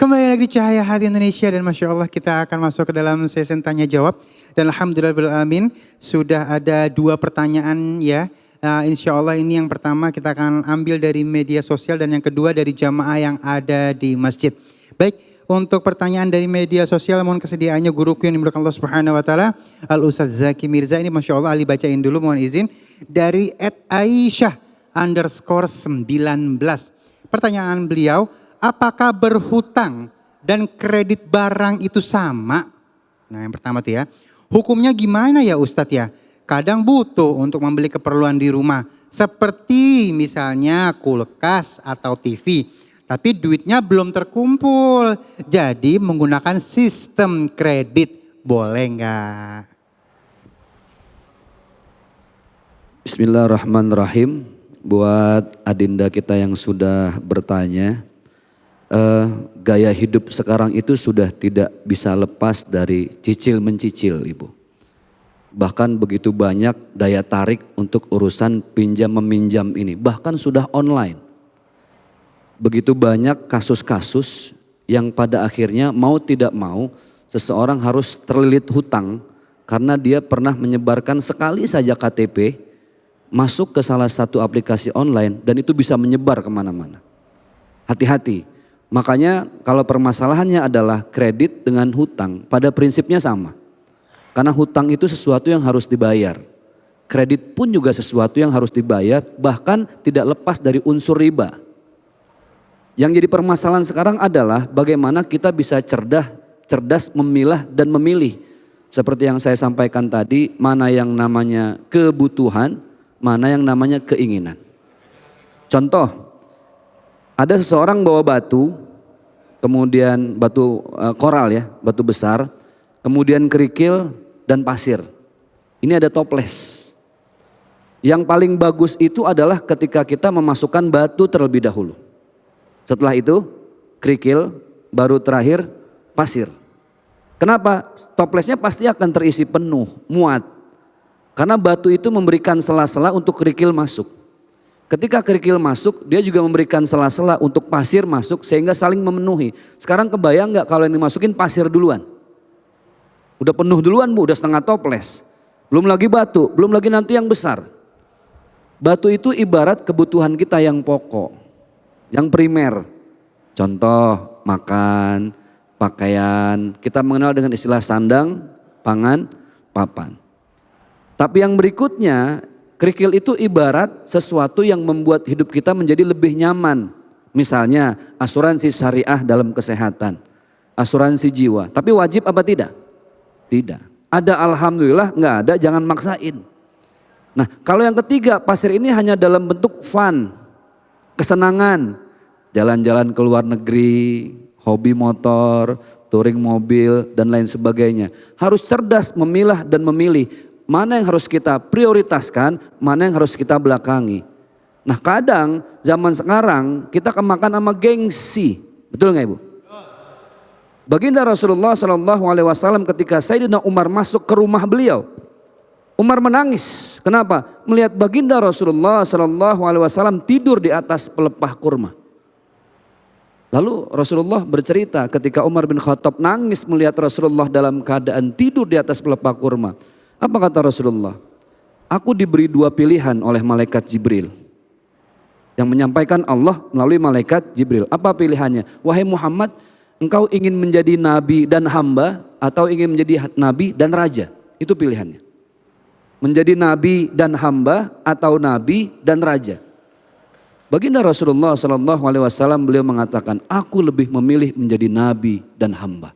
Kembali lagi di Cahaya Hati Indonesia dan Masya Allah kita akan masuk ke dalam sesi tanya jawab. Dan Alhamdulillah sudah ada 2 pertanyaan ya. Insya Allah ini yang pertama kita akan ambil dari media sosial dan yang kedua dari jamaah yang ada di masjid. Baik, untuk pertanyaan dari media sosial mohon kesediaannya guruku yang dimulakan Allah Subhanahu Wa Taala, Al Ustadz Zaki Mirza ini Masya Allah Ali bacain dulu mohon izin. Dari @Aisyah_19. Pertanyaan beliau, apakah berhutang dan kredit barang itu sama? Nah yang pertama tuh ya, hukumnya gimana ya Ustadz ya? Kadang butuh untuk membeli keperluan di rumah. Seperti misalnya kulkas atau TV. Tapi duitnya belum terkumpul. Jadi menggunakan sistem kredit. Boleh nggak? Bismillahirrahmanirrahim. Buat adinda kita yang sudah bertanya, gaya hidup sekarang itu sudah tidak bisa lepas dari cicil mencicil, Ibu. Bahkan begitu banyak daya tarik untuk urusan pinjam meminjam ini, bahkan sudah online. Begitu banyak kasus-kasus yang pada akhirnya mau tidak mau seseorang harus terlilit hutang karena dia pernah menyebarkan sekali saja KTP masuk ke salah satu aplikasi online dan itu bisa menyebar kemana-mana. Hati-hati. Makanya kalau permasalahannya adalah kredit dengan hutang, pada prinsipnya sama. Karena hutang itu sesuatu yang harus dibayar. Kredit pun juga sesuatu yang harus dibayar, bahkan tidak lepas dari unsur riba. Yang jadi permasalahan sekarang adalah bagaimana kita bisa cerdas memilah dan memilih. Seperti yang saya sampaikan tadi, mana yang namanya kebutuhan, mana yang namanya keinginan. Contoh, ada seseorang bawa batu, kemudian batu koral ya, batu besar, kemudian kerikil dan pasir. Ini ada toples. Yang paling bagus itu adalah ketika kita memasukkan batu terlebih dahulu. Setelah itu kerikil, baru terakhir pasir. Kenapa? Toplesnya pasti akan terisi penuh, muat. Karena batu itu memberikan sela-sela untuk kerikil masuk. Ketika kerikil masuk, dia juga memberikan sela-sela untuk pasir masuk sehingga saling memenuhi. Sekarang kebayang nggak kalau ini masukin pasir duluan? Udah penuh duluan Bu, udah setengah toples. Belum lagi batu, belum lagi nanti yang besar. Batu itu ibarat kebutuhan kita yang pokok, yang primer. Contoh, makan, pakaian. Kita mengenal dengan istilah sandang, pangan, papan. Tapi yang berikutnya, kerikil itu ibarat sesuatu yang membuat hidup kita menjadi lebih nyaman. Misalnya asuransi syariah dalam kesehatan, asuransi jiwa. Tapi wajib apa tidak? Tidak. Ada alhamdulillah, nggak ada jangan maksain. Nah kalau yang ketiga, pasir ini hanya dalam bentuk fun, kesenangan. Jalan-jalan ke luar negeri, hobi motor, touring mobil dan lain sebagainya. Harus cerdas memilah dan memilih. Mana yang harus kita prioritaskan, mana yang harus kita belakangi. Nah kadang zaman sekarang kita kemakan sama gengsi. Betul gak Ibu? Baginda Rasulullah SAW ketika Sayyidina Umar masuk ke rumah beliau. Umar menangis. Kenapa? Melihat baginda Rasulullah SAW tidur di atas pelepah kurma. Lalu Rasulullah bercerita ketika Umar bin Khattab nangis melihat Rasulullah dalam keadaan tidur di atas pelepah kurma. Apa kata Rasulullah? Aku diberi 2 pilihan oleh malaikat Jibril. Yang menyampaikan Allah melalui malaikat Jibril. Apa pilihannya? Wahai Muhammad, engkau ingin menjadi nabi dan hamba atau ingin menjadi nabi dan raja? Itu pilihannya. Menjadi nabi dan hamba atau nabi dan raja. Baginda Rasulullah SAW beliau mengatakan, aku lebih memilih menjadi nabi dan hamba.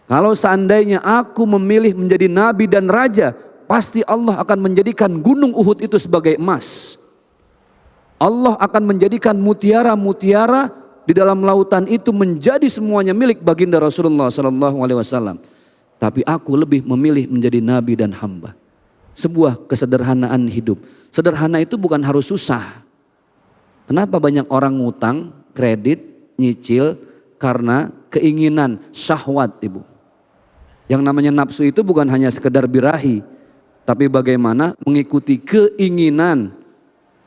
Kalau seandainya aku memilih menjadi nabi dan raja, pasti Allah akan menjadikan gunung Uhud itu sebagai emas. Allah akan menjadikan mutiara-mutiara di dalam lautan itu menjadi semuanya milik baginda Rasulullah SAW. Tapi aku lebih memilih menjadi nabi dan hamba. Sebuah kesederhanaan hidup. Sederhana itu bukan harus susah. Kenapa banyak orang ngutang, kredit, nyicil karena keinginan, syahwat Ibu. Yang namanya nafsu itu bukan hanya sekedar birahi, tapi bagaimana mengikuti keinginan,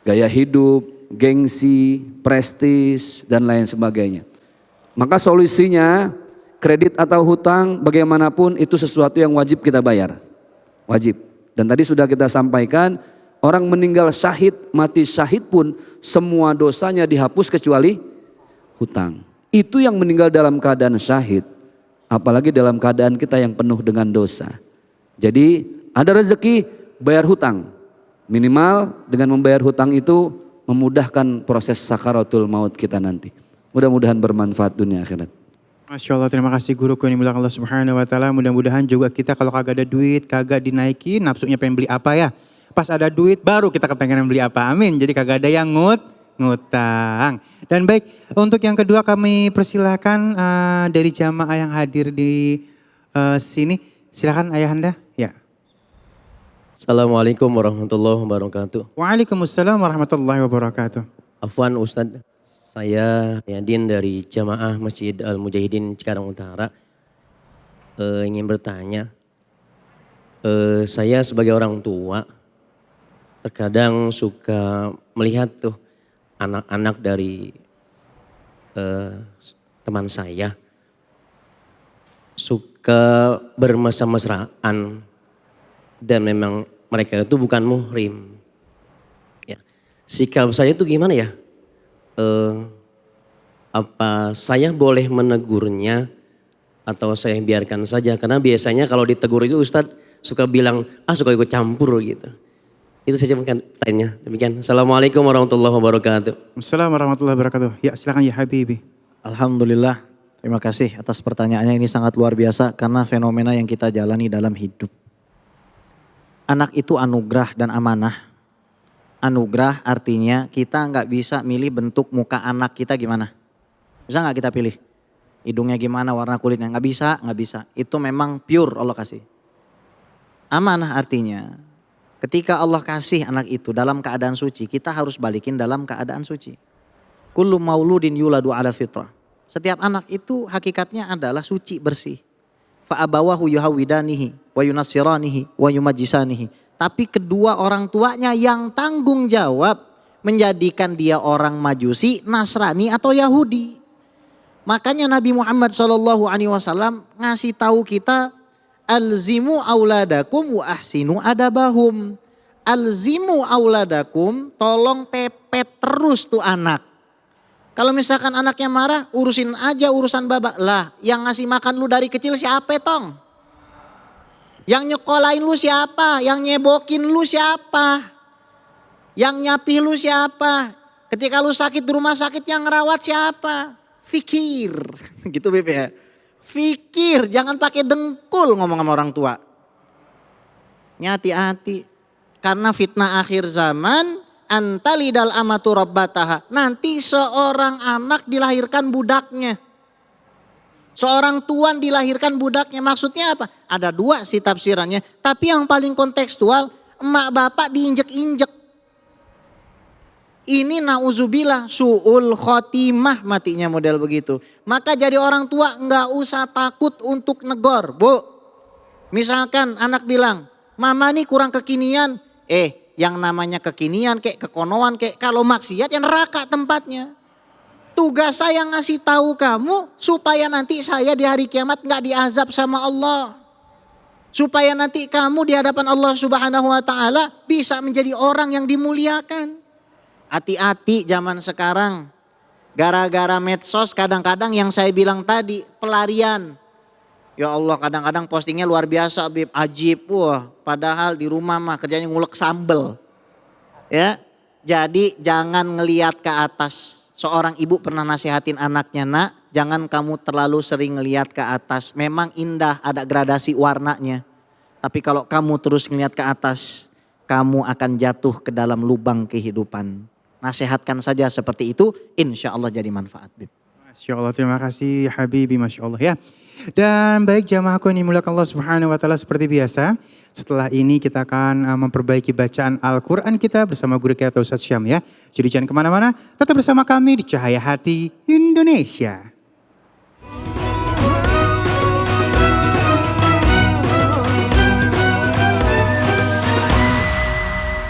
gaya hidup, gengsi, prestis dan lain sebagainya. Maka solusinya kredit atau hutang bagaimanapun itu sesuatu yang wajib kita bayar. Wajib. Dan tadi sudah kita sampaikan, orang meninggal syahid, mati syahid pun semua dosanya dihapus kecuali hutang. Itu yang meninggal dalam keadaan syahid. Apalagi dalam keadaan kita yang penuh dengan dosa. Jadi ada rezeki bayar hutang. Minimal dengan membayar hutang itu memudahkan proses sakaratul maut kita nanti. Mudah-mudahan bermanfaat dunia akhirat. Masya Allah, terima kasih guruku yang dimuliakan Allah Subhanahu wa Ta'ala. Mudah-mudahan juga kita kalau kagak ada duit, kagak dinaikin, nafsunya pengen beli apa ya. Pas ada duit baru kita kepengen beli apa, amin. Jadi kagak ada yang ngutang. Dan baik, untuk yang kedua kami persilakan dari jamaah yang hadir di sini. Silakan ayahanda. Ya. Assalamualaikum warahmatullahi wabarakatuh. Waalaikumsalam warahmatullahi wabarakatuh. Afwan Ustadz, saya Yadin dari Jamaah Masjid Al-Mujahidin Cikarang Utara. Ingin bertanya, saya sebagai orang tua terkadang suka melihat tuh anak-anak dari teman saya suka bermesra-mesraan dan memang mereka itu bukan muhrim. Ya. Sikap saya itu gimana ya? Apa saya boleh menegurnya atau saya biarkan saja? Karena biasanya kalau ditegur itu Ustadz suka bilang, suka ikut campur gitu. Itu saja mungkin tanya. Demikian. Assalamualaikum warahmatullahi wabarakatuh. Assalamualaikum warahmatullahi wabarakatuh. Ya silakan ya Habibi. Alhamdulillah, terima kasih atas pertanyaannya, ini sangat luar biasa karena fenomena yang kita jalani dalam hidup. Anak itu anugerah dan amanah. Anugerah artinya kita nggak bisa milih bentuk muka anak kita gimana. Bisa nggak kita pilih? Hidungnya gimana, warna kulitnya, nggak bisa. Itu memang pure Allah kasih. Amanah artinya ketika Allah kasih anak itu dalam keadaan suci, kita harus balikin dalam keadaan suci. Kullu mauludin yuladu ala fitrah. Setiap anak itu hakikatnya adalah suci, bersih. Fa'abawahu yuhawidanihi wa yunassiranihi wa yumajjisanihi. Tapi kedua orang tuanya yang tanggung jawab menjadikan dia orang Majusi, Nasrani atau Yahudi. Makanya Nabi Muhammad SAW ngasih tahu kita, alzimu auladakum wa ahsinu adabahum. Alzimu auladakum, tolong pepet terus tuh anak. Kalau misalkan anaknya marah, urusin aja urusan babak. Lah, yang ngasih makan lu dari kecil siapa tong? Yang nyekolahin lu siapa? Yang nyebokin lu siapa? Yang nyapih lu siapa? Ketika lu sakit di rumah sakit yang ngerawat siapa? Fikir. Gitu Beb ya. Fikir, jangan pakai dengkul ngomong sama orang tua. Hati-hati. Karena fitnah akhir zaman, antalidal amatu rabbataha. Nanti seorang anak dilahirkan budaknya. Seorang tuan dilahirkan budaknya, maksudnya apa? Ada dua sih tafsirannya, tapi yang paling kontekstual, emak bapak diinjek-injek. Ini nauzubillah su'ul khotimah matinya model begitu. Maka jadi orang tua nggak usah takut untuk negor, Bu. Misalkan anak bilang, mama nih kurang kekinian. Yang namanya kekinian kayak kekonoan kayak kalau maksiat ya neraka tempatnya. Tugas saya ngasih tahu kamu supaya nanti saya di hari kiamat nggak diazab sama Allah. Supaya nanti kamu di hadapan Allah Subhanahu wa Ta'ala bisa menjadi orang yang dimuliakan. Hati-hati zaman sekarang. Gara-gara medsos kadang-kadang yang saya bilang tadi pelarian. Ya Allah, kadang-kadang postingnya luar biasa, Bib, ajib. Wah, padahal di rumah mah kerjanya ngulek sambel. Ya, jadi jangan ngelihat ke atas. Seorang ibu pernah nasihatin anaknya, nak, jangan kamu terlalu sering ngelihat ke atas. Memang indah, ada gradasi warnanya. Tapi kalau kamu terus ngelihat ke atas, kamu akan jatuh ke dalam lubang kehidupan. Nasihatkan saja seperti itu, insya Allah jadi manfaat. Masya Allah, terima kasih Habibi, Masya Allah ya. Dan baik jamaahku yang dimuliakan Allah Subhanahu wa Ta'ala, seperti biasa, setelah ini kita akan memperbaiki bacaan Al-Quran kita bersama guru kita Ustaz Syam ya. Jadi jangan kemana-mana, tetap bersama kami di Cahaya Hati Indonesia.